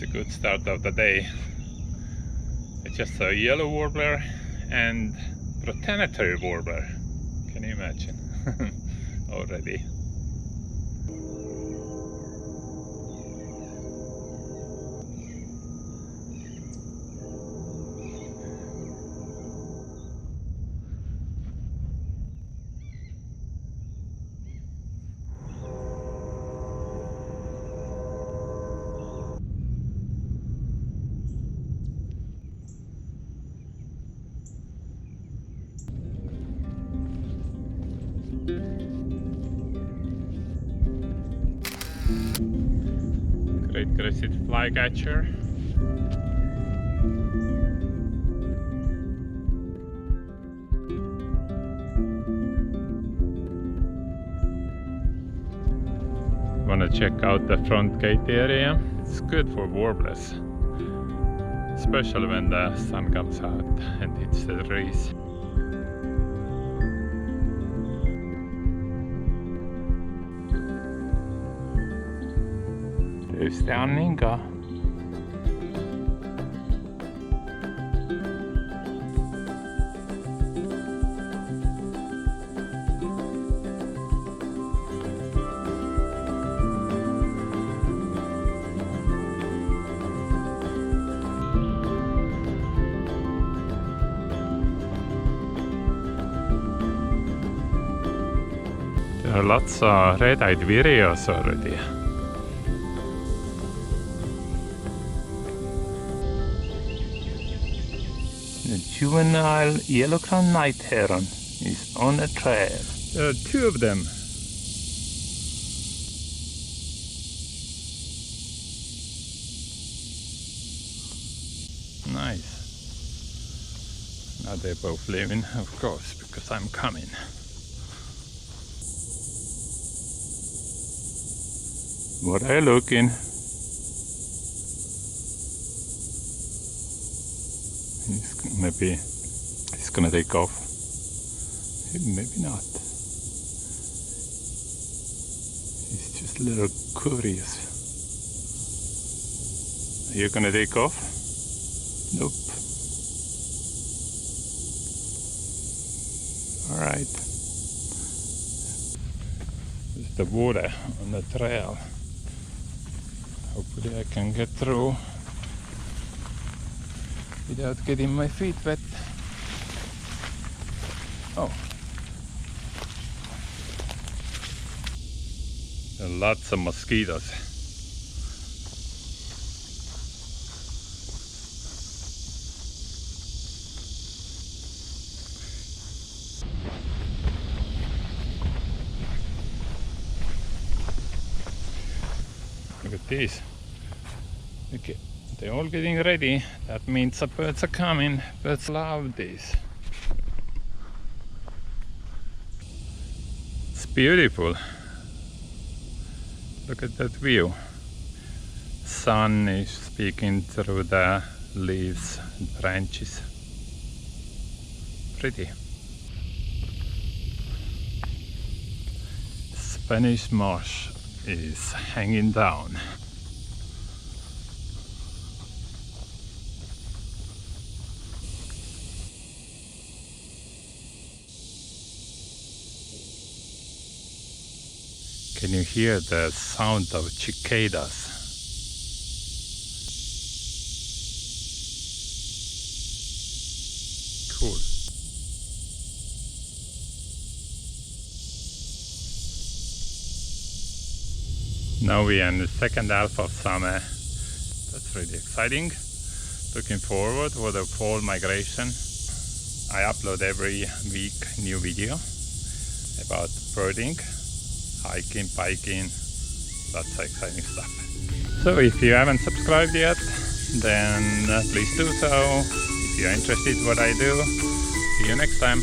It's a good start of the day. I just saw a yellow warbler and Prothonotary Warbler. Can you imagine? Already. Great Crested Flycatcher. Wanna check out the front gate area? It's good for warblers, especially when the sun comes out and hits the trees. Tietysti Anninka. There are lots of red-eyed videos already. The juvenile Yellow-crowned Night-Heron is on a trail. There are two of them. Nice. Now they're both leaving, of course, because I'm coming. What are you looking? Maybe he's gonna take off. Maybe not. He's just a little curious. Are you gonna take off? Nope. Alright. There's the water on the trail. Hopefully I can get through without getting my feet wet. Oh. There are lots of mosquitoes. Look at these. Okay. They're all getting ready. That means the birds are coming. Birds love this. It's beautiful. Look at that view. Sun is peeking through the leaves and branches. Pretty. Spanish marsh is hanging down. Can you hear the sound of cicadas? Cool. Now we are in the second half of summer. That's really exciting. Looking forward for the fall migration. I upload every week new video about birding, hiking, biking, lots of exciting stuff. So if you haven't subscribed yet, then please do so. If you're interested in what I do, see you next time.